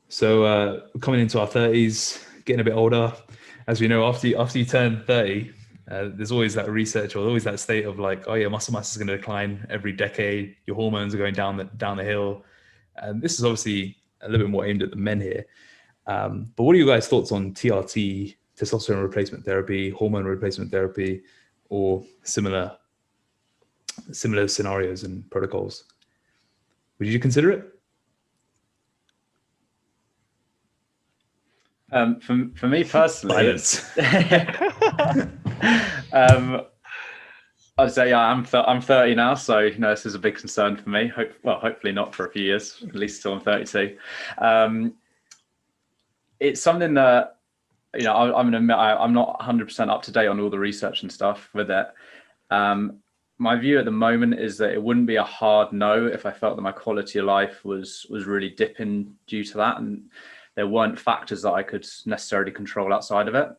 So coming into our 30s, getting a bit older, as we know, after you turn 30, there's always that research or always that state of like, oh yeah, muscle mass is going to decline every decade. Your hormones are going down the hill, and this is obviously a little bit more aimed at the men here. But what are you guys' thoughts on TRT, testosterone replacement therapy, hormone replacement therapy, or similar scenarios and protocols? Would you consider it? For me personally, Silence. I'd say yeah, I'm 30 now, so this is a big concern for me. Hopefully not for a few years, at least till I'm 32. It's something that I'm going to admit I'm not 100% up to date on all the research and stuff with it. My view at the moment is that it wouldn't be a hard no if I felt that my quality of life was really dipping due to that, and there weren't factors that I could necessarily control outside of it.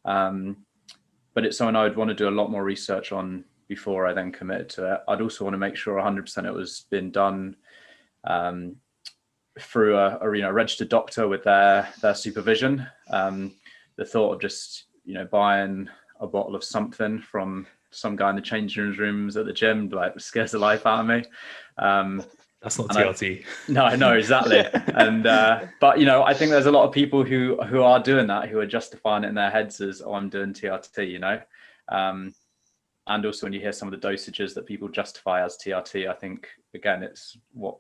But it's something I would want to do a lot more research on before I then committed to it. I'd also want to make sure 100% it was been done through a registered doctor with their supervision. The thought of just buying a bottle of something from some guy in the changing rooms at the gym like scares the life out of me. That's not TRT. No, I know exactly. And but I think there's a lot of people who are doing that, who are justifying it in their heads as, oh, I'm doing TRT, and also when you hear some of the dosages that people justify as TRT, I think again it's what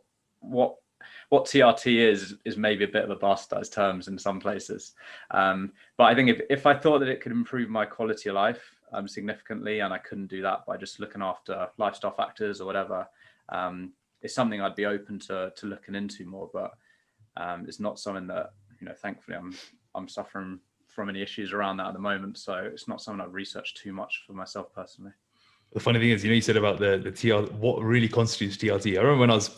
TRT is maybe a bit of a bastardized terms in some places. But I think if I thought that it could improve my quality of life significantly, and I couldn't do that by just looking after lifestyle factors or whatever, it's something I'd be open to looking into more. But it's not something that thankfully I'm suffering from any issues around that at the moment. So it's not something I've researched too much for myself personally. The funny thing is, you said about the TRT, what really constitutes TRT. I remember when I was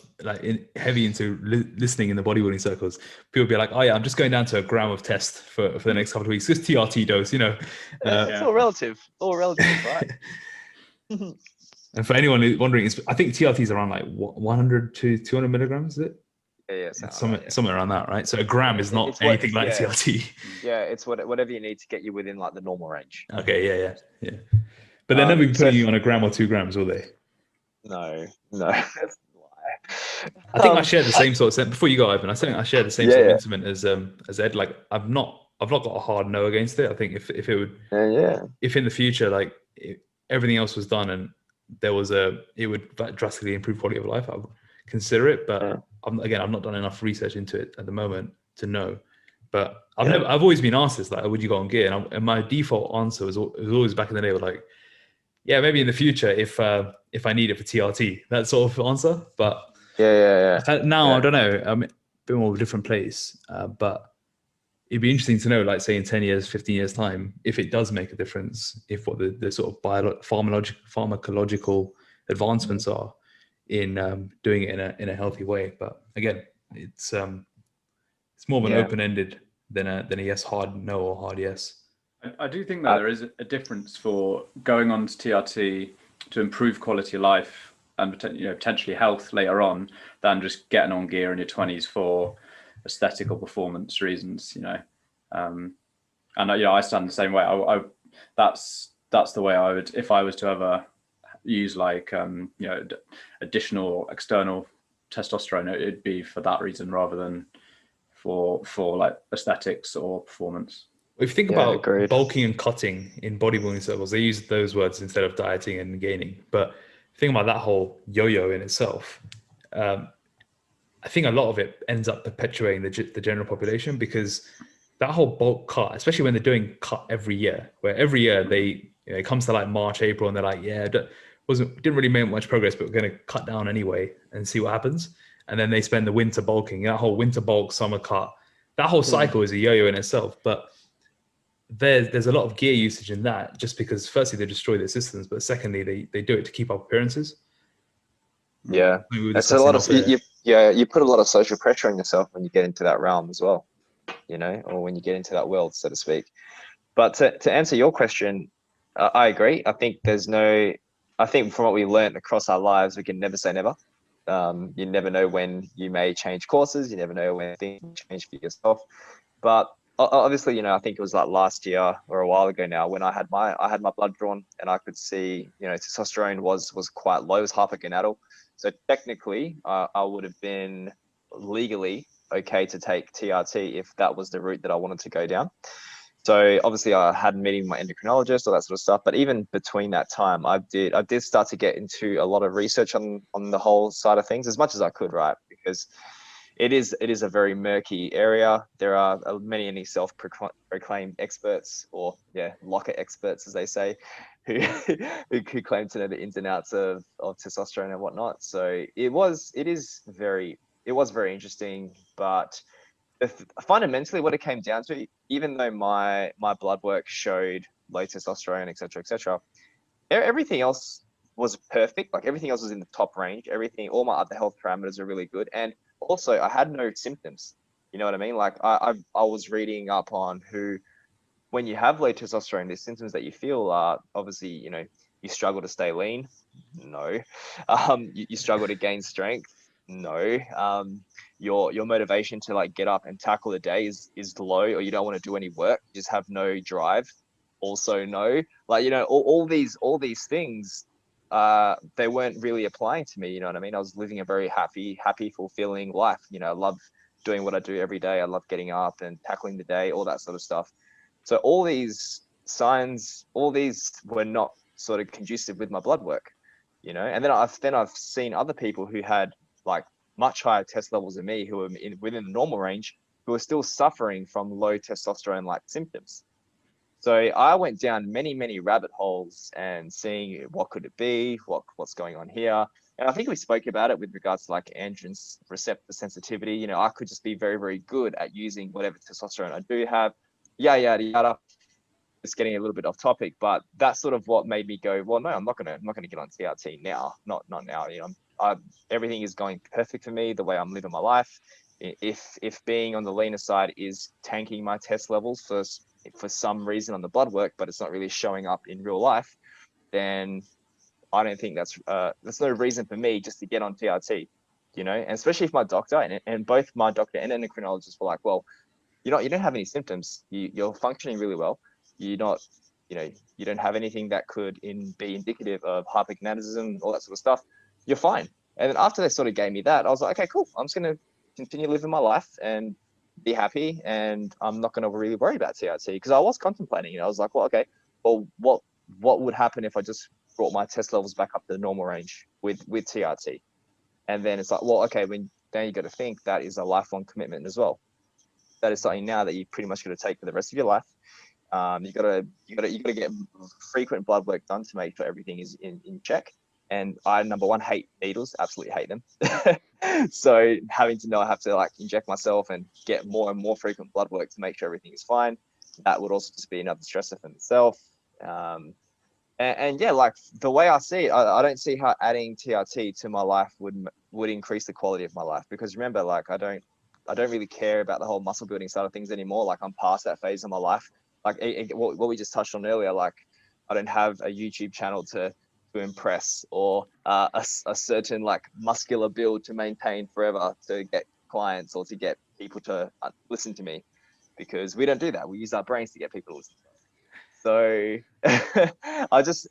heavy into listening in the bodybuilding circles, people would be like, oh yeah, I'm just going down to a gram of test for the next couple of weeks. Just TRT dose, It's all relative, right? And for anyone wondering, I think TRT is around like 100 to 200 milligrams, is it? Yeah, somewhere around that, right? So a gram is not anything like TRT. Yeah, it's whatever you need to get you within like the normal range. Okay, yeah. But they'll never be putting you on a gram or 2 grams, will they? No. I think I share the same sort of before you go, Ivan. I think I share the same sort of sentiment as Ed. Like I've not got a hard no against it. I think if it would, if in the future, like everything else was done and there was it would drastically improve quality of life, I would consider it. But I've not done enough research into it at the moment to know. But I've always been asked this, like, would you go on gear? And my default answer was always back in the day, was like, yeah, maybe in the future if I need it for TRT, that sort of answer. But now I don't know. I'm a bit more of a different place. But it'd be interesting to know, like, say in 10 years, 15 years time, if it does make a difference, if what the sort of pharmacological advancements are in doing it in a healthy way. But again, it's more of an open-ended than a yes, hard no or hard yes. I do think that there is a difference for going on to TRT to improve quality of life and potentially health later on than just getting on gear in your 20s for aesthetic or performance reasons. And I stand the same way. That's the way I would, if I was to ever use like additional external testosterone, it'd be for that reason rather than for like aesthetics or performance. If you think about bulking and cutting in bodybuilding circles, they use those words instead of dieting and gaining. But think about that whole yo-yo in itself. I think a lot of it ends up perpetuating the general population, because that whole bulk cut, especially when they're doing cut every year, where every year it comes to like March, April, and they're like, didn't really make much progress, but we're going to cut down anyway and see what happens. And then they spend the winter bulking, that whole winter bulk, summer cut. That whole cycle is a yo-yo in itself. But there's a lot of gear usage in that, just because firstly they destroy their systems, but secondly they do it to keep up appearances. Yeah, it's a lot of you put a lot of social pressure on yourself when you get into that realm as well, or when you get into that world, so to speak. But to answer your question, I agree. I think from what we learned across our lives, we can never say never. You never know when you may change courses. You never know when things will change for yourself. But obviously, I think it was like last year or a while ago now when I had my blood drawn, and I could see, testosterone was quite low, it was half a gonadal. So technically, I would have been legally okay to take TRT if that was the route that I wanted to go down. So obviously I had a meeting with my endocrinologist, all that sort of stuff. But even between that time, I did start to get into a lot of research on the whole side of things as much as I could, right? Because it is a very murky area. There are many self-proclaimed experts, or locker experts, as they say, who who claim to know the ins and outs of testosterone and whatnot. So it was very interesting, but fundamentally what it came down to, even though my blood work showed low testosterone, etc., everything else was perfect. Like everything else was in the top range. All my other health parameters are really good. And also I had no symptoms. You know what I mean? Like I was reading up on when you have low testosterone, the symptoms that you feel are obviously, you struggle to stay lean. No. You struggle to gain strength. No. Your motivation to like get up and tackle the day is low, or you don't want to do any work. You just have no drive. Also no. Like, all these things, they weren't really applying to me. You know what I mean? I was living a very happy, fulfilling life. I love doing what I do every day. I love getting up and tackling the day, all that sort of stuff. So all these signs, all these were not sort of conducive with my blood work, And then I've seen other people who had like much higher test levels than me, who were within the normal range, who are still suffering from low testosterone like symptoms. So I went down many rabbit holes and seeing what could it be, what's going on here. And I think we spoke about it with regards to like androgen receptor sensitivity. I could just be very good at using whatever testosterone I do have. Yada yada. It's getting a little bit off topic, but that's sort of what made me go, well, no, I'm not gonna get on TRT now. Not now. Everything is going perfect for me the way I'm living my life. If being on the leaner side is tanking my test levels for some reason on the blood work, but it's not really showing up in real life, then I don't think that's no reason for me just to get on TRT. And especially if my doctor and both my doctor and endocrinologist were like, well, you don't have any symptoms. You're functioning really well. You're not, you don't have anything that could be indicative of hypergonadism, all that sort of stuff. You're fine. And then after they sort of gave me that, I was like, okay, cool. I'm just going to continue living my life and be happy. And I'm not going to really worry about TRT, because I was contemplating. I was like, well, okay, well, what would happen if I just brought my test levels back up to the normal range with TRT? And then it's like, well, okay, then you got to think that is a lifelong commitment as well. That is something now that you pretty much got to take for the rest of your life. You got to get frequent blood work done to make sure everything is in check. And I, number one, hate needles, absolutely hate them. So having to know I have to like inject myself and get more and more frequent blood work to make sure everything is fine, that would also just be another stressor for myself. And yeah, like the way I see it, I don't see how adding TRT to my life would increase the quality of my life, because remember, like I don't really care about the whole muscle building side of things anymore. Like I'm past that phase of my life. Like what we just touched on earlier, like I don't have a YouTube channel to impress, or a certain like muscular build to maintain forever to get clients or to get people to listen to me, because we don't do that. We use our brains to get people to listen to us. So I just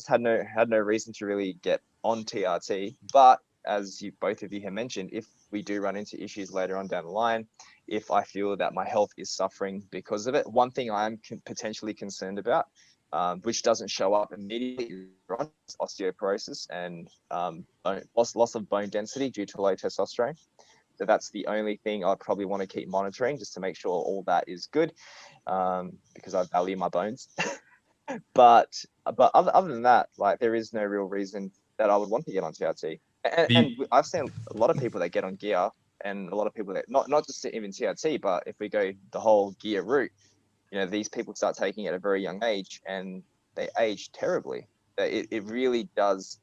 had no reason to really get on TRT. But as both of you have mentioned, if we do run into issues later on down the line, if I feel that my health is suffering because of it, one thing I am potentially concerned about, which doesn't show up immediately, is osteoporosis and loss of bone density due to low testosterone. So that's the only thing I'd probably want to keep monitoring, just to make sure all that is good, because I value my bones. But other than that, like there is no real reason that I would want to get on TRT. And I've seen a lot of people that get on gear, and a lot of people that not just even TRT, but if we go the whole gear route, these people start taking it at a very young age, and they age terribly. It really does,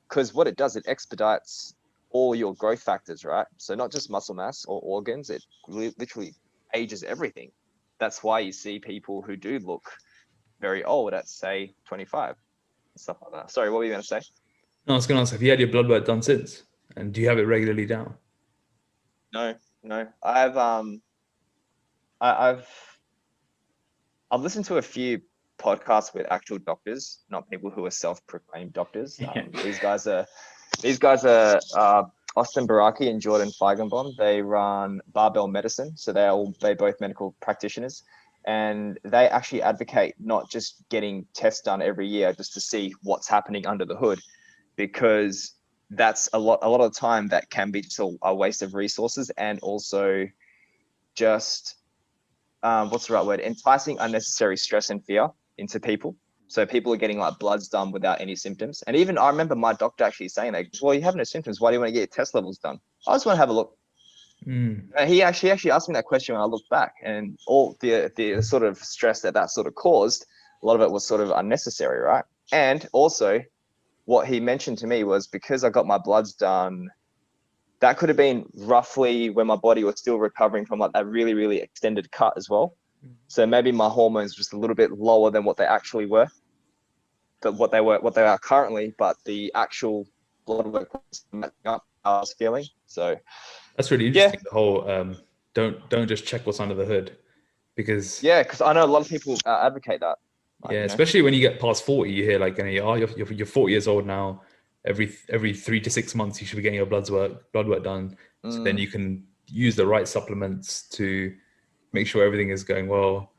because what it does, it expedites all your growth factors, right? So not just muscle mass or organs, it literally ages everything. That's why you see people who do look very old at, say, 25 and stuff like that. Sorry, what were you going to say? No, I was going to ask, have you had your blood work done since? And do you have it regularly down? No. I've listened to a few podcasts with actual doctors, not people who are self-proclaimed doctors. These guys are Austin Baraki and Jordan Feigenbaum. They run Barbell Medicine, so they both medical practitioners, and they actually advocate not just getting tests done every year just to see what's happening under the hood, because that's a lot of the time that can be just a waste of resources, and also just what's the right word? Enticing unnecessary stress and fear into people. So people are getting like bloods done without any symptoms. And even I remember my doctor actually saying that, well, you have no symptoms. Why do you want to get your test levels done? I just want to have a look. He actually asked me that question when I looked back, and all the sort of stress that sort of caused, a lot of it was sort of unnecessary, right? And also what he mentioned to me was, because I got my bloods done, that could have been roughly when my body was still recovering from like a really, really extended cut as well. So maybe my hormones just a little bit lower than what they actually were, what they are currently, but the actual blood work was matching up how I was feeling. So that's really interesting. The whole don't just check what's under the hood, because I know a lot of people advocate that. Like, especially when you get past 40, you hear like, you're 40 years old now. Every 3 to 6 months, you should be getting your blood work done. So then you can use the right supplements to make sure everything is going well.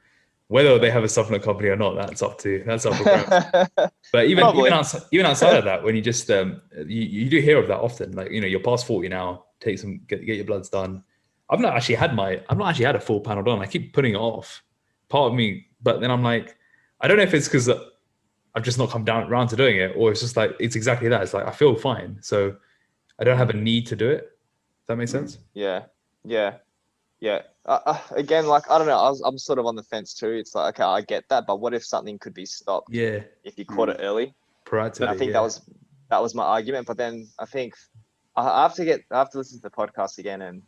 Whether they have a supplement company or not, that's up for grabs. But even outside of that, when you just you do hear of that often. Like, you're past 40 now, get your bloods done. I've not actually had a full panel done. I keep putting it off. Part of me, but then I'm like, I don't know if it's because I've just not come around to doing it, or it's just like, it's exactly that. It's like, I feel fine, so I don't have a need to do it. Does that make sense? Yeah. Again, like, I don't know, I'm sort of on the fence too. It's like, okay, I get that, but what if something could be stopped? Yeah. If you caught it early. Proactively. I think that was my argument. But then I think I have to listen to the podcast again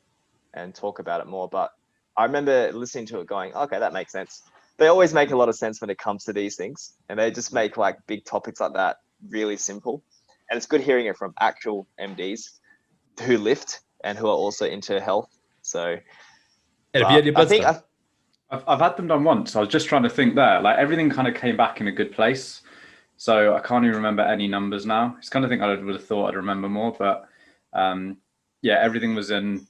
and talk about it more. But I remember listening to it going, okay, that makes sense. They always make a lot of sense when it comes to these things, and they just make like big topics like that really simple. And it's good hearing it from actual MDs who lift and who are also into health. So I've had them done once. I was just trying to think there. Like, everything kind of came back in a good place. So I can't even remember any numbers now. It's kind of thing I would have thought I'd remember more, but everything was kind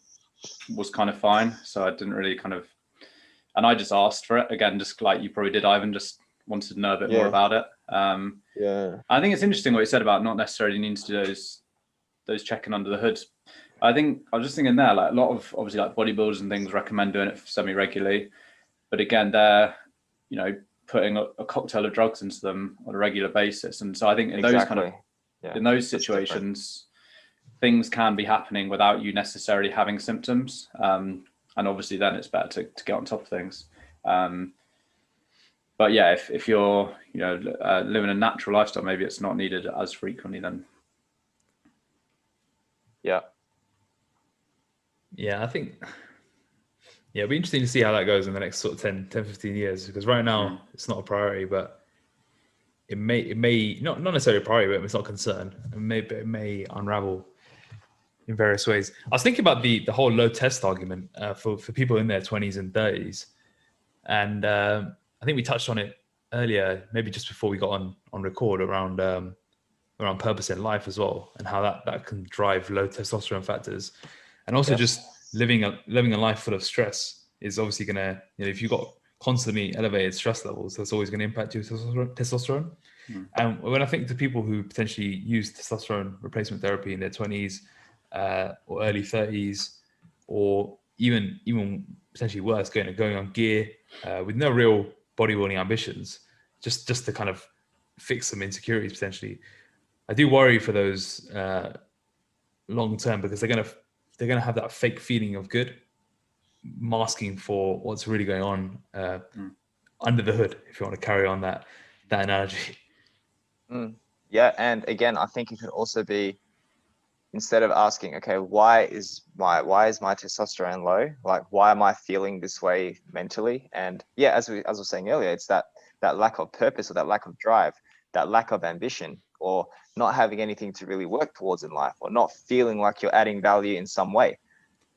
of fine. So I didn't really and I just asked for it again, just like you probably did, Ivan. Just wanted to know a bit more about it. I think it's interesting what you said about not necessarily needing to do those checking under the hood. I think I was just thinking there, like, a lot of obviously like bodybuilders and things recommend doing it semi-regularly, but again, they're putting a cocktail of drugs into them on a regular basis, and so I think in those situations, things can be happening without you necessarily having symptoms. And obviously then it's better to get on top of things. But yeah, if you're living a natural lifestyle, maybe it's not needed as frequently then. I think it'll be interesting to see how that goes in the next sort of 10 15 years, because right now it's not a priority, but it may not necessarily a priority, but it's not a concern. It may unravel in various ways. I was thinking about the whole low test argument for people in their 20s and 30s, and I think we touched on it earlier, maybe just before we got on record, around purpose in life as well, and how that can drive low testosterone factors, and also just living a life full of stress is obviously gonna, if you've got constantly elevated stress levels, that's always going to impact your testosterone. And when I think to people who potentially use testosterone replacement therapy in their 20s or early 30s, or even potentially worse, going on gear with no real bodybuilding ambitions, just to kind of fix some insecurities potentially, I do worry for those long term, because they're gonna have that fake feeling of good, masking for what's really going on under the hood, if you want to carry on that analogy. And again, I think it could also be, instead of asking, okay, why is my testosterone low? Like, why am I feeling this way mentally? And as I was saying earlier, it's that lack of purpose, or that lack of drive, that lack of ambition. or not having anything to really work towards in life, or not feeling like you're adding value in some way.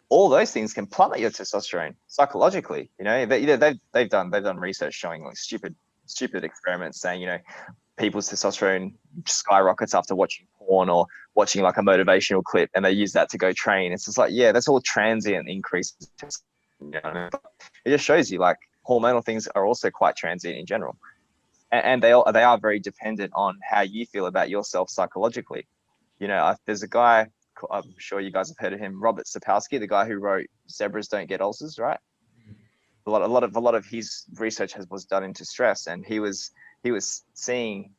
All those things can plummet your testosterone psychologically. They've done research showing like stupid experiments saying, people's testosterone skyrockets after watching porn or watching like a motivational clip, and they use that to go train. It's just like, yeah, that's all transient increases. It just shows you like hormonal things are also quite transient in general, and they are very dependent on how you feel about yourself psychologically. There's a guy, I'm sure you guys have heard of him, Robert Sapolsky, the guy who wrote Zebras Don't Get Ulcers, right? A lot of his research was done into stress, and he was seeing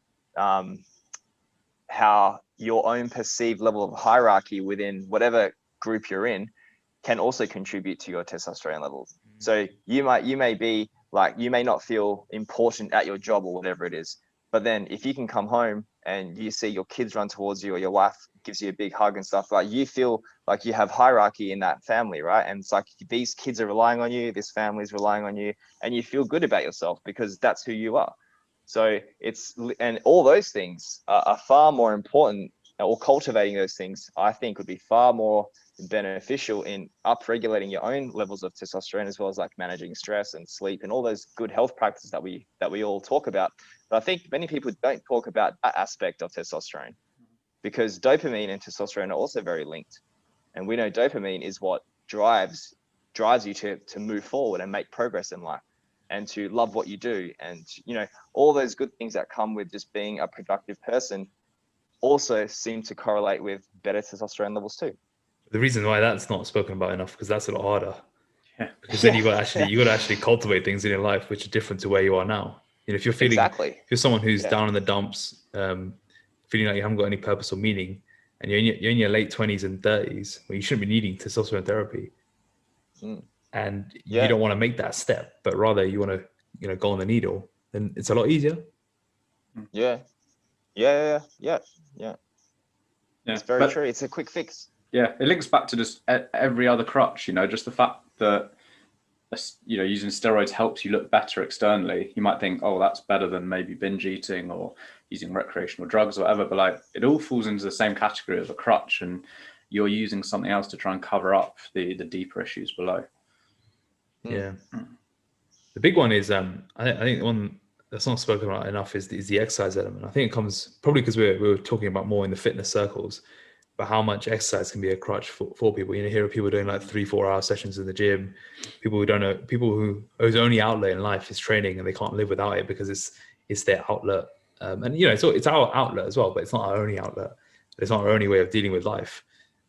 how your own perceived level of hierarchy within whatever group you're in can also contribute to your testosterone levels. So you may be like, you may not feel important at your job or whatever it is, but then if you can come home and you see your kids run towards you, or your wife gives you a big hug and stuff, like you feel like you have hierarchy in that family, right? And it's like these kids are relying on you, this family is relying on you, and you feel good about yourself because that's who you are. So and all those things are far more important, or cultivating those things, I think, would be far more beneficial in upregulating your own levels of testosterone, as well as like managing stress and sleep and all those good health practices that we all talk about. But I think many people don't talk about that aspect of testosterone, because dopamine and testosterone are also very linked. And we know dopamine is what drives you to move forward and make progress in life, and to love what you do. And, all those good things that come with just being a productive person also seem to correlate with better testosterone levels too. The reason why that's not spoken about enough, because that's a lot harder. Yeah. Because then you got to actually cultivate things in your life which are different to where you are now. If you're feeling, if you're someone who's down in the dumps, feeling like you haven't got any purpose or meaning, and you're in your late 20s and 30s, well, you shouldn't be needing testosterone therapy. And you don't want to make that step, but rather you want to, go on the needle, then it's a lot easier. Yeah. It's very true. It's a quick fix. Yeah, it links back to just every other crutch, just the fact that, using steroids helps you look better externally. You might think, oh, that's better than maybe binge eating or using recreational drugs or whatever, but like it all falls into the same category of a crutch, and you're using something else to try and cover up the deeper issues below. Yeah. The big one is, I think the one that's not spoken about enough is the exercise element. I think it comes probably because we were talking about more in the fitness circles, but how much exercise can be a crutch for people. Here are people doing like 3-4 hour sessions in the gym, people who don't know, people whose only outlet in life is training, and they can't live without it because it's their outlet. And it's our outlet as well, but it's not our only outlet. It's not our only way of dealing with life.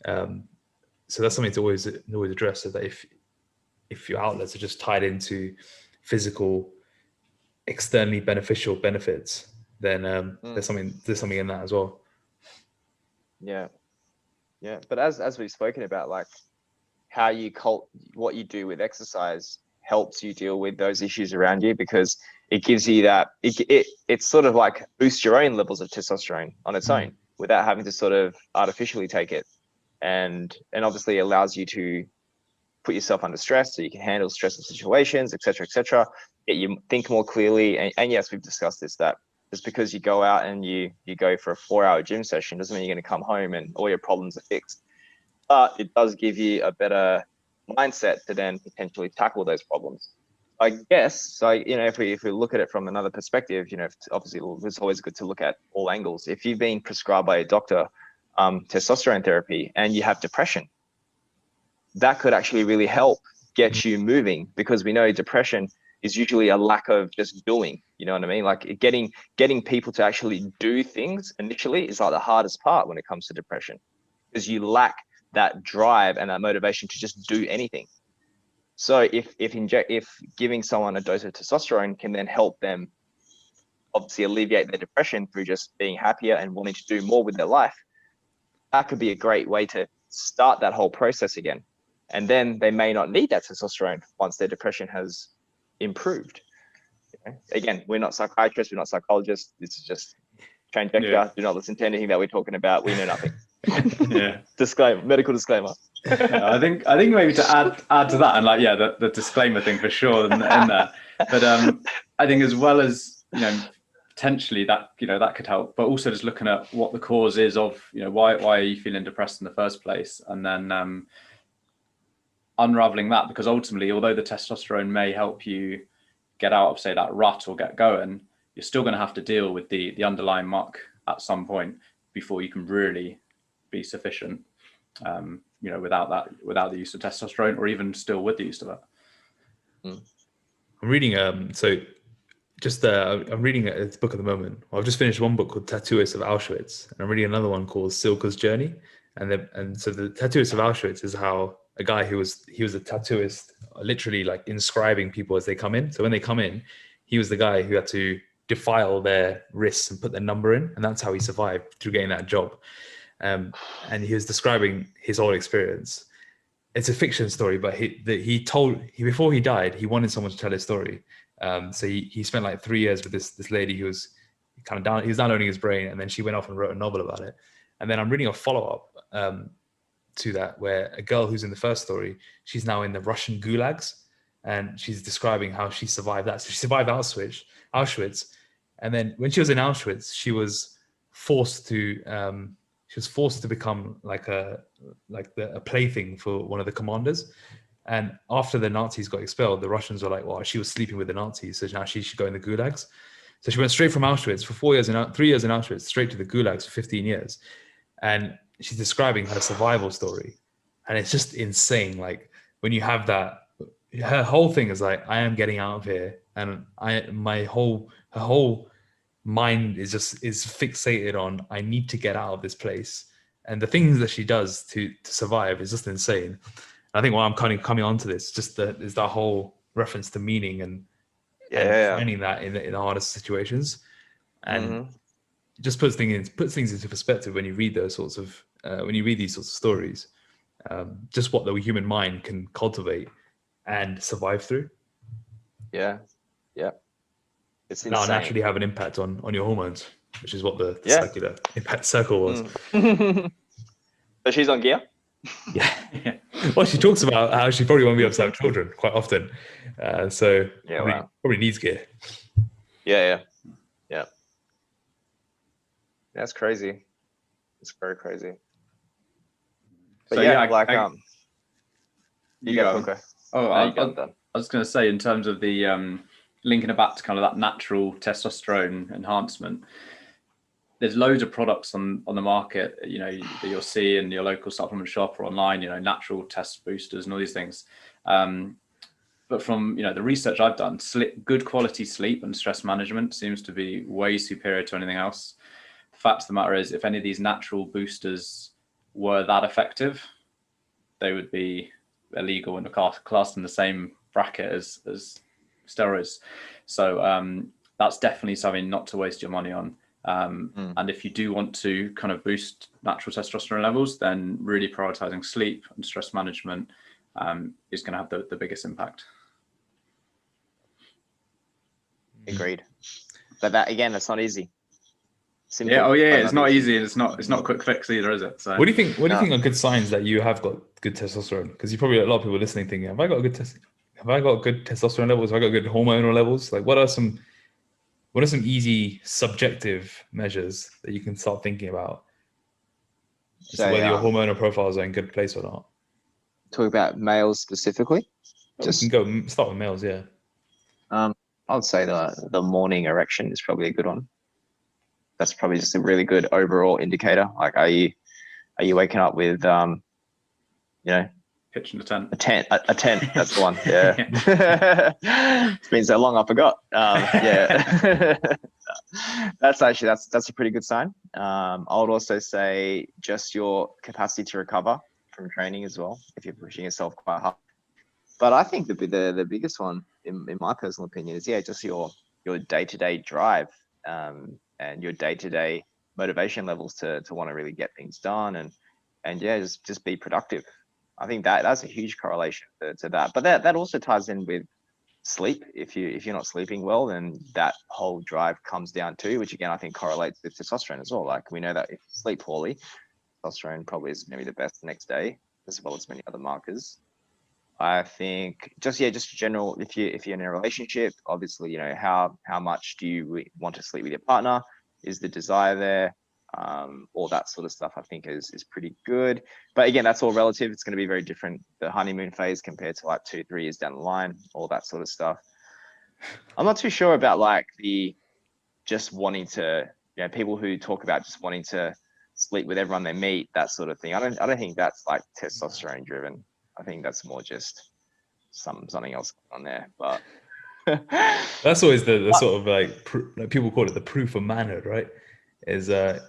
So that's something to always address, so that if your outlets are just tied into physical, externally beneficial benefits, then there's something in that as well. Yeah, but as we've spoken about, like how what you do with exercise helps you deal with those issues around you, because it gives you that it's sort of like boosts your own levels of testosterone on its own without having to sort of artificially take it, and obviously allows you to put yourself under stress so you can handle stressful situations, etc. Get you think more clearly. And yes, we've discussed this, that just because you go out and you go for a 4-hour gym session doesn't mean you're going to come home and all your problems are fixed. But it does give you a better mindset to then potentially tackle those problems, I guess. So, if we look at it from another perspective, obviously it's always good to look at all angles. If you've been prescribed by a doctor testosterone therapy and you have depression, that could actually really help get you moving, because we know depression is usually a lack of just doing, you know what I mean? Like getting people to actually do things initially is like the hardest part when it comes to depression, because you lack that drive and that motivation to just do anything. So if giving someone a dose of testosterone can then help them obviously alleviate their depression through just being happier and wanting to do more with their life, that could be a great way to start that whole process again. And then they may not need that testosterone once their depression has improved. Again, we're not psychiatrists, we're not psychologists. This is just conjecture. Yeah. Do not listen to anything that we're talking about. We know nothing. Disclaimer, medical disclaimer. I think maybe to add to that, and the disclaimer thing for sure in there. But I think as well as potentially that, you know, that could help, but also just looking at what the cause is of, you know, why are you feeling depressed in the first place, and then unraveling that, because ultimately, although the testosterone may help you get out of, say, that rut or get going, you're still going to have to deal with the underlying muck at some point before you can really be sufficient, you know, without the use of testosterone, or even still with the use of it. I'm reading I'm reading a book at the moment. I've just finished one book called Tattooist of Auschwitz, and I'm reading another one called Silka's Journey. And so the Tattooist of Auschwitz is how a guy he was a tattooist, literally like inscribing people as they come in. So when they come in, he was the guy who had to defile their wrists and put their number in, and that's how he survived through getting that job. And he was describing his whole experience. It's a fiction story, but before he died, he wanted someone to tell his story. So he spent like 3 years with this lady who was kind of down. He was downloading his brain, and then she went off and wrote a novel about it. And then I'm reading a follow-up to that, where a girl who's in the first story, she's now in the Russian gulags, and she's describing how she survived that. So she survived Auschwitz, and then when she was in Auschwitz, she was forced to become like a plaything for one of the commanders. And after the Nazis got expelled, the Russians were like, well, she was sleeping with the Nazis, so now she should go in the gulags. So she went straight from Auschwitz for 3 years in Auschwitz, straight to the gulags for 15 years. And she's describing her survival story. And it's just insane. Like when you have that, her whole thing is like, I am getting out of here. And her whole mind is fixated on, I need to get out of this place. And the things that she does to survive is just insane. I think why I'm kind of coming onto this, is that whole reference to meaning and finding that in the hardest situations, and it just puts things into perspective when you read these sorts of stories, just what the human mind can cultivate and survive through. Yeah, it's insane. Now naturally have an impact on your hormones, which is what the circular impact circle was. So she's on gear. Yeah. Well, she talks about how she probably won't be able to have children quite often. Probably needs gear. Yeah. That's crazy. It's very crazy. But so you get Hooker. I was going to say, in terms of the linking it back to kind of that natural testosterone enhancement, there's loads of products on the market, you know, that you'll see in your local supplement shop or online, you know, natural test boosters and all these things. But from, you know, the research I've done, good quality sleep and stress management seems to be way superior to anything else. The fact of the matter is, if any of these natural boosters were that effective, they would be illegal and classed in the same bracket as steroids. So that's definitely something not to waste your money on. And if you do want to kind of boost natural testosterone levels, then really prioritizing sleep and stress management is going to have the biggest impact. Agreed. But that, again, that's not easy. Simple, it's not easy, and it's not a quick fix either, is it? So what do you think are good signs that you have got good testosterone? Because you probably, a lot of people listening thinking, have I got good testosterone levels? Have I got good hormonal levels? Like what are some easy subjective measures that you can start thinking about, so whether your hormonal profiles are in good place or not? Talk about males specifically. Just can start with males, yeah. I would say the morning erection is probably a good one. That's probably just a really good overall indicator. Like, are you waking up with pitching a tent? A tent. That's the one. Yeah. It's been so long, I forgot. That's a pretty good sign. I would also say just your capacity to recover from training as well, if you're pushing yourself quite hard. But I think the biggest one, in my personal opinion, is just your day-to-day drive and your day-to-day motivation levels to want to really get things done and just be productive. I think that's a huge correlation to that. But that also ties in with sleep. If you're not sleeping well, then that whole drive comes down too, which again I think correlates with testosterone as well. Like, we know that if you sleep poorly, testosterone probably is maybe the best the next day, as well as many other markers. I think just general, if you're in a relationship, obviously, how much do you want to sleep with your partner? Is the desire there? All that sort of stuff I think is pretty good. But again, that's all relative. It's going to be very different, the honeymoon phase compared to like 2-3 years down the line, all that sort of stuff. I'm not too sure about like the just wanting to, people who talk about just wanting to sleep with everyone they meet, that sort of thing. I don't think that's like testosterone driven. I think that's more just something else on there. But that's always the sort of like people call it the proof of manhood, right? Is are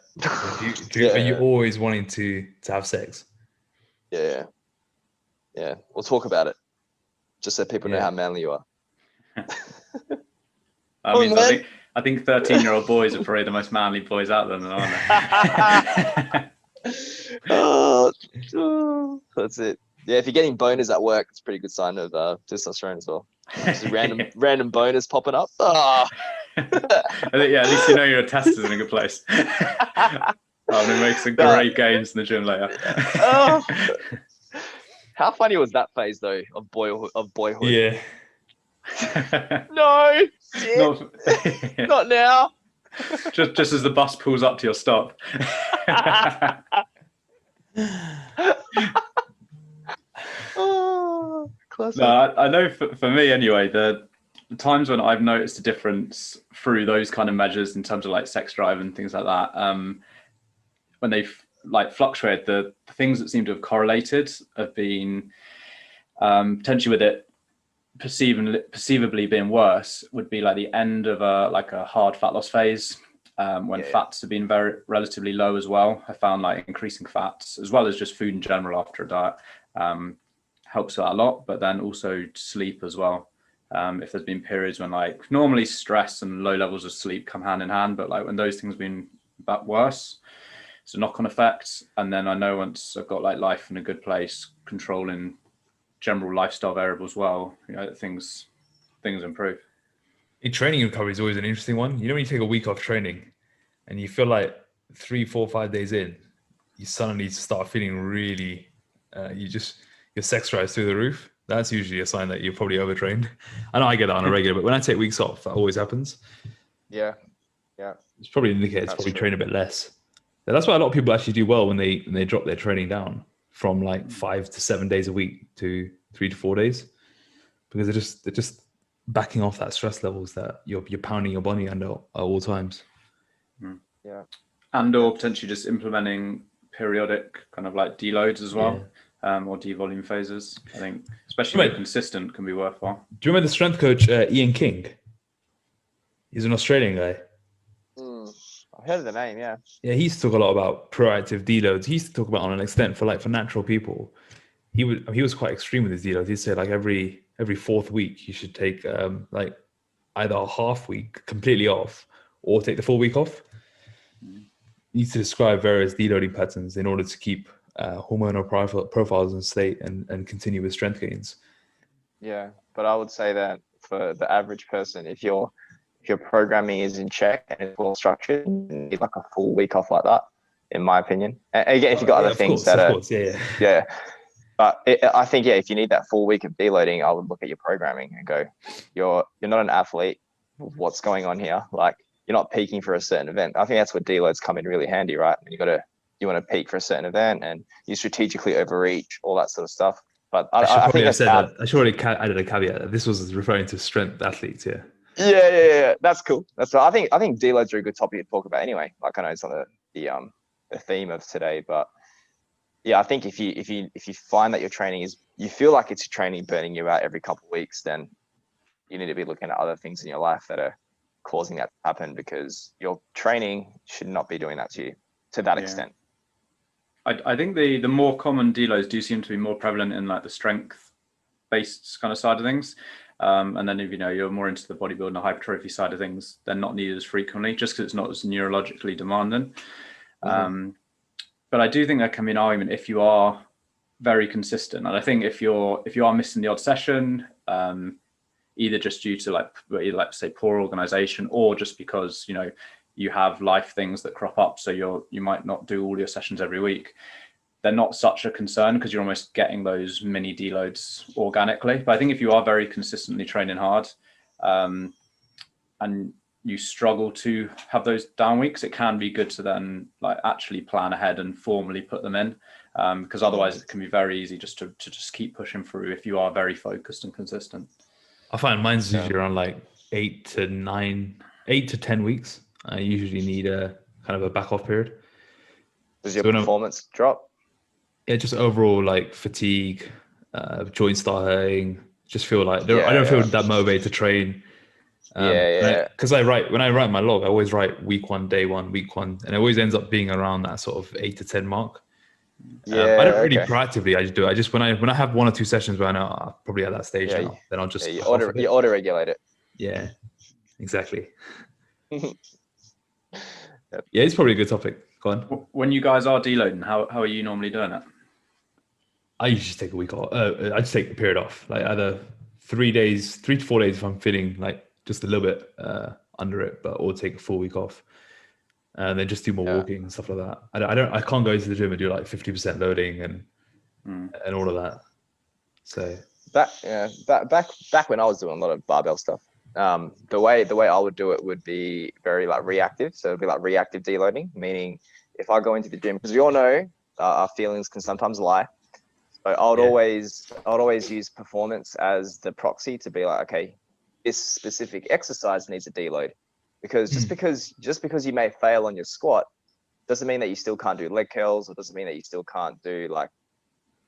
you always wanting to have sex? Yeah. We'll talk about it, just so people know how manly you are. I think 13-year-old boys are probably the most manly boys out there, aren't they? That's it. Yeah, if you're getting boners at work, it's a pretty good sign of testosterone as well. Just random boners popping up. At least you know your test is in a good place. I'm gonna make some great gains in the gym later. How funny was that phase though of boyhood? Yeah. No, not now. just as the bus pulls up to your stop. Classic. No, I know for me anyway, the times when I've noticed a difference through those kind of measures in terms of like sex drive and things like that, when they've like fluctuated, the things that seem to have correlated have been potentially with it perceivably being worse would be like the end of a hard fat loss phase, when fats have been relatively low as well. I found like increasing fats as well as just food in general after a diet helps that a lot, but then also sleep as well. If there's been periods when like normally stress and low levels of sleep come hand in hand, but like when those things have been that worse, it's a knock-on effect. And then I know once I've got like life in a good place, controlling general lifestyle variables well, things improve. Training recovery is always an interesting one. When you take a week off training and you feel like 3, 4, 5 days in, you suddenly start feeling really your sex drive's through the roof. That's usually a sign that you're probably overtrained. I know I get that on a regular, but when I take weeks off, that always happens. Yeah. It's probably indicated it's probably train a bit less. But that's why a lot of people actually do well when they drop their training down from like 5 to 7 days a week to 3 to 4 days, because they're just backing off that stress levels that you're pounding your body under at all times. Yeah. And or potentially just implementing periodic kind of like deloads as well. Or devolume phases. I think, especially if consistent, can be worthwhile. Do you remember the strength coach Ian King? He's an Australian guy. I've heard of the name, yeah. Yeah, he used to talk a lot about proactive deloads. He used to talk about on an extent for natural people. He was quite extreme with his deloads. He'd say like every 4th week you should take like either a half week completely off or take the full week off. He used to describe various deloading patterns in order to keep hormonal profiles in state and continue with strength gains. Yeah, but I would say that for the average person, if your programming is in check and it's well structured, you need like a full week off like that, in my opinion. And again, if you've got other things yeah. But I think if you need that full week of deloading, I would look at your programming and go, you're not an athlete. What's going on here? Like, you're not peaking for a certain event. I think that's where deloads come in really handy, right? You want to peak for a certain event and you strategically overreach, all that sort of stuff. But I think I should already added a caveat. This was referring to strength athletes, yeah. Yeah. That's cool. That's right. I think deloads are a good topic to talk about anyway. Like, I know it's on the theme of today, but yeah, I think if you find that your training you feel like it's training burning you out every couple of weeks, then you need to be looking at other things in your life that are causing that to happen, because your training should not be doing that to you to that extent. I think the more common deloads do seem to be more prevalent in like the strength based kind of side of things. And then if you're more into the bodybuilding and hypertrophy side of things, they're not needed as frequently just because it's not as neurologically demanding. But I do think there can be an argument if you are very consistent. And I think if you are missing the odd session, either just due to like say poor organization, or just because you have life things that crop up, so you might not do all your sessions every week, they're not such a concern because you're almost getting those mini deloads organically. But I think if you are very consistently training hard, and you struggle to have those down weeks, it can be good to then like actually plan ahead and formally put them in, because otherwise it can be very easy just to just keep pushing through if you are very focused and consistent. I find mine's usually around like 8 to 10 weeks. I usually need a kind of a back off period. Does your performance drop? Yeah, just overall like fatigue, joint starting, just feel like I don't feel that motivated to train. Because when I write my log, I always write week 1, day 1, week 1, and it always ends up being around that sort of 8 to 10 mark. I don't really proactively. I just do it. I just when I have 1 or 2 sessions where I know I'm probably at that stage now, then I'll just you auto regulate it. Yeah, exactly. Yeah, it's probably a good topic. Go on. When you guys are deloading, how are you normally doing it? I usually just take a week off. I just take a period off, like either 3 to 4 days if I'm feeling like just a little bit under it, or take a full week off, and then just do more walking and stuff like that. I can't go to the gym and do like 50% loading and all of that. So back when I was doing a lot of barbell stuff, the way I would do it would be very like reactive. So it'd be like reactive deloading, meaning if I go into the gym, because we all know our feelings can sometimes lie. So I would always use performance as the proxy to be like, okay, this specific exercise needs a deload, because just because you may fail on your squat doesn't mean that you still can't do leg curls, or doesn't mean that you still can't do like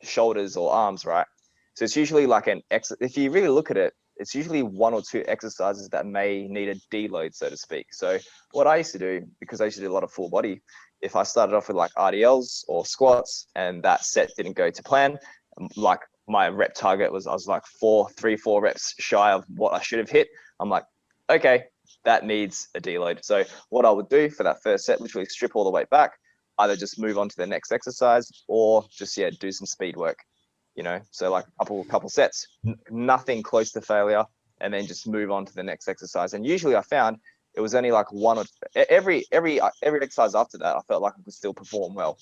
shoulders or arms, right? So it's usually like if you really look at it, it's usually 1 or 2 exercises that may need a deload, so to speak. So what I used to do, because I used to do a lot of full body, if I started off with like RDLs or squats and that set didn't go to plan, like my rep target I was like 4 reps shy of what I should have hit, I'm like, okay, that needs a deload. So what I would do for that first set, literally strip all the way back, either just move on to the next exercise or just do some speed work, so like a couple sets, nothing close to failure, and then just move on to the next exercise. And usually I found it was only like one or every exercise after that I felt like I could still perform well.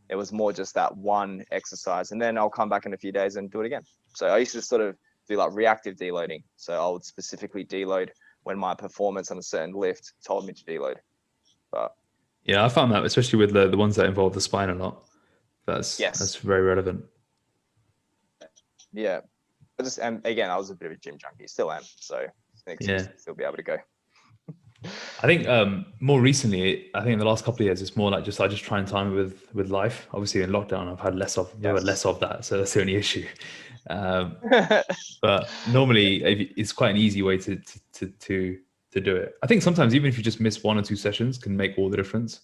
It was more just that one exercise, and then I'll come back in a few days and do it again. So I used to sort of do like reactive deloading. So I would specifically deload when my performance on a certain lift told me to deload. But yeah, I found that especially with the ones that involve the spine a lot, that's very relevant. Yeah, and again, I was a bit of a gym junkie, still am. So I think still be able to go. I think more recently, I think in the last couple of years, it's more like I just try and time it with life. Obviously, in lockdown, I've had less of that, so that's the only issue. But normally, it's quite an easy way to do it. I think sometimes even if you just miss 1 or 2 sessions, can make all the difference.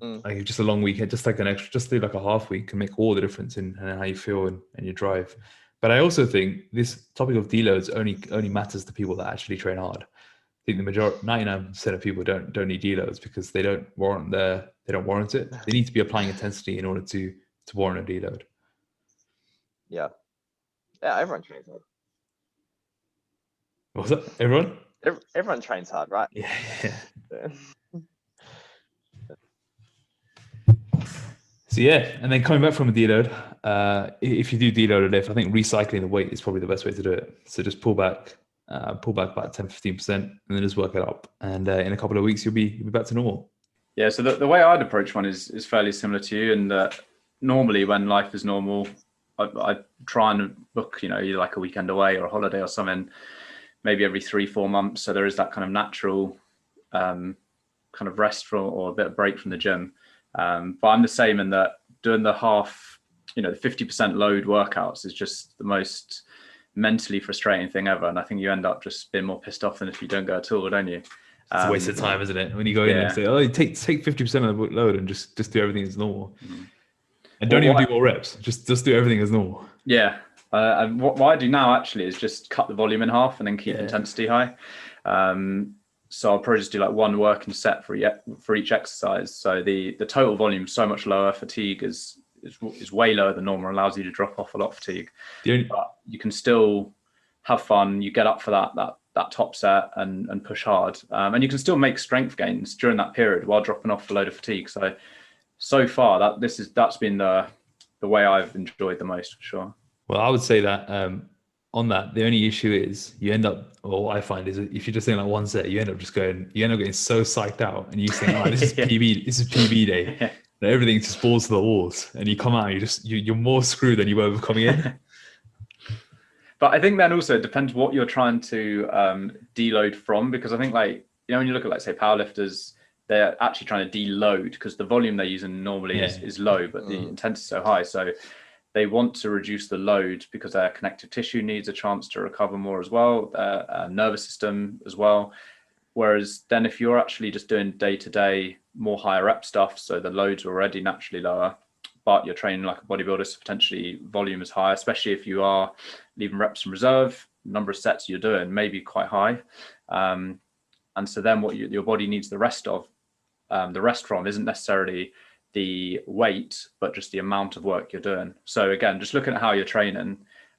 Like just a long weekend, just do like a half week can make all the difference in how you feel and your drive. But I also think this topic of deloads only matters to people that actually train hard. I think the majority, 99% of people don't need deloads because they don't warrant it. They need to be applying intensity in order to warrant a deload. Yeah, everyone trains hard. What's that? Everyone? Everyone trains hard, right? Yeah. So and then coming back from a deload, if you do deload a lift, I think recycling the weight is probably the best way to do it. So just pull back about 10-15%, and then just work it up. And in a couple of weeks, you'll be back to normal. Yeah. So the way I'd approach one is fairly similar to you. And normally, when life is normal, I try and book, either like a weekend away or a holiday or something, maybe every 3-4 months. So there is that kind of natural kind of rest or a bit of break from the gym. But I'm the same in that doing the half, the 50% load workouts is just the most mentally frustrating thing ever. And I think you end up just being more pissed off than if you don't go at all, don't you? It's a waste of time, isn't it? When you go in and say, oh, take 50% of the load and just do everything as normal. And don't even do more reps. Just do everything as normal. Yeah. And what I do now actually is just cut the volume in half and then keep intensity high. So I'll probably just do like one working set for each exercise. So the total volume is so much lower. Fatigue is way lower than normal, allows you to drop off a lot of fatigue. But you can still have fun. You get up for that top set and push hard. And you can still make strength gains during that period while dropping off a load of fatigue. So far that's been the the way I've enjoyed the most, for sure. Well, I would say that on that, the only issue is you end up, or what I find is if you're just doing like one set, you end up getting so psyched out, and you think, oh, this is PB day. Yeah. Everything just falls to the walls, and you come out, and you're more screwed than you were coming in. But I think then also it depends what you're trying to deload from, because I think, like, you know, when you look at, like, say, powerlifters, they're actually trying to deload because the volume they're using normally is low, but the intensity is so high. So they want to reduce the load because their connective tissue needs a chance to recover more as well, their nervous system as well. Whereas then if you're actually just doing day-to-day more higher rep stuff, so the loads are already naturally lower, but you're training like a bodybuilder, so potentially volume is high, especially if you are leaving reps in reserve, number of sets you're doing may be quite high. And so then what your body needs the rest from isn't necessarily the weight, but just the amount of work you're doing. So again, just looking at how you're training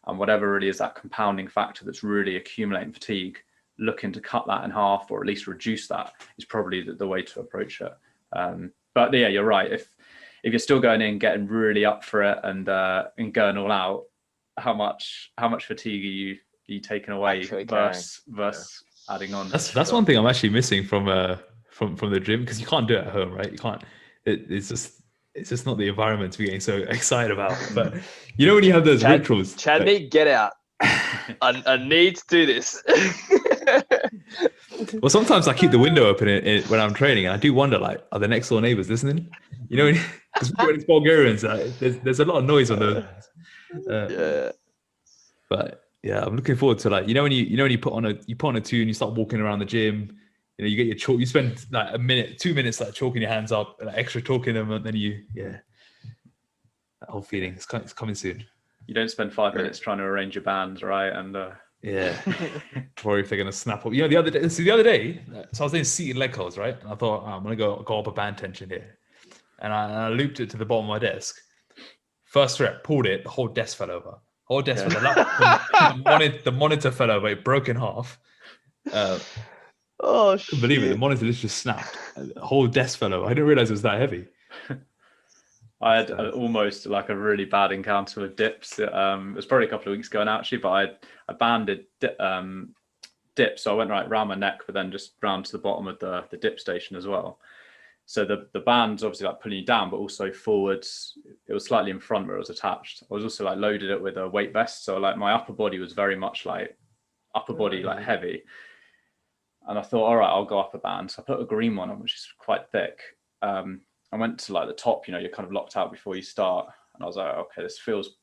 and whatever really is that compounding factor that's really accumulating fatigue, looking to cut that in half or at least reduce that is probably the way to approach it. But yeah, you're right. If you're still going in, getting really up for it and going all out, how much fatigue are you taking away versus adding on? That's one thing I'm actually missing from the gym, because you can't do it at home, right? You can't. It's just not the environment to be getting so excited about. But you know when you have those rituals. Chadney, get out. I need to do this. Well, sometimes I keep the window open when I'm training, and I do wonder, like, are the next door neighbors listening? You know, because when it's Bulgarians, there's a lot of noise on those. Yeah. But yeah, I'm looking forward to, like, you know when you put on a tune, you start walking around the gym. You know, you get your chalk. You spend like 2 minutes like chalking your hands up, like extra chalking them, and then that whole feeling is coming soon. You don't spend 5 minutes trying to arrange your bands, right? And worry if they're gonna snap up. You know, the other day, so I was doing seated leg curls, right? And I thought, I'm gonna go up a band tension here, and I looped it to the bottom of my desk. First rep, pulled it, the whole desk fell over. The monitor fell over. It broke in half. Oh, shit. Believe it, the monitor just snapped. The whole desk fell over. I didn't realize it was that heavy. I had almost like a really bad encounter with dips. It was probably a couple of weeks ago now, actually, but I banded dips. So I went right around my neck, but then just round to the bottom of the dip station as well. So the band's obviously like pulling you down, but also forwards. It was slightly in front where it was attached. I was also like loaded it with a weight vest. So like my upper body was very much like like heavy. And I thought, all right, I'll go up a band. So I put a green one on, which is quite thick. I went to like the top, you know, you're kind of locked out before you start. And I was like, okay, this feels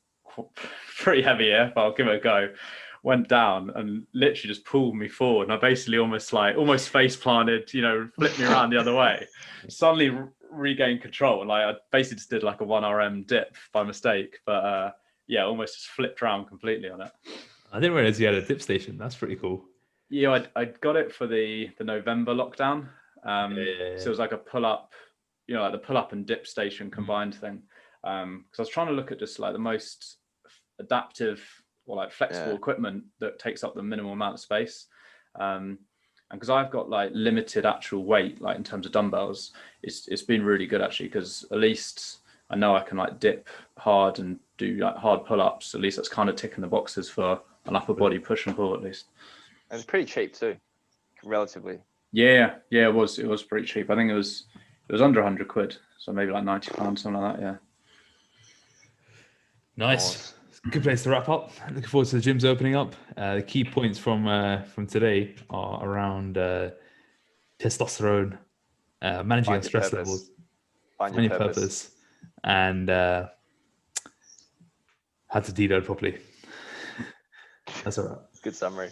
pretty heavy here, but I'll give it a go. Went down and literally just pulled me forward. And I basically almost face planted, you know, flipped me around the other way. Suddenly regained control. And like, I basically just did like a 1RM dip by mistake. But almost just flipped around completely on it. I didn't realize you had a dip station. That's pretty cool. Yeah, I got it for the November lockdown. So it was like a pull-up, you know, like the pull-up and dip station combined thing. Because I was trying to look at just like the most adaptive or like flexible equipment that takes up the minimal amount of space. And because I've got like limited actual weight, like in terms of dumbbells, it's been really good actually, because at least I know I can like dip hard and do like hard pull-ups. At least that's kind of ticking the boxes for an upper body push and pull at least. And it's pretty cheap too, relatively. Yeah, it was pretty cheap. I think it was under 100 quid, so maybe like £90, something like that. Yeah. Nice. Good place to wrap up. Looking forward to the gyms opening up. The key points from today are around testosterone, managing your stress levels, find your purpose, and how to deload properly. That's all right. Good summary.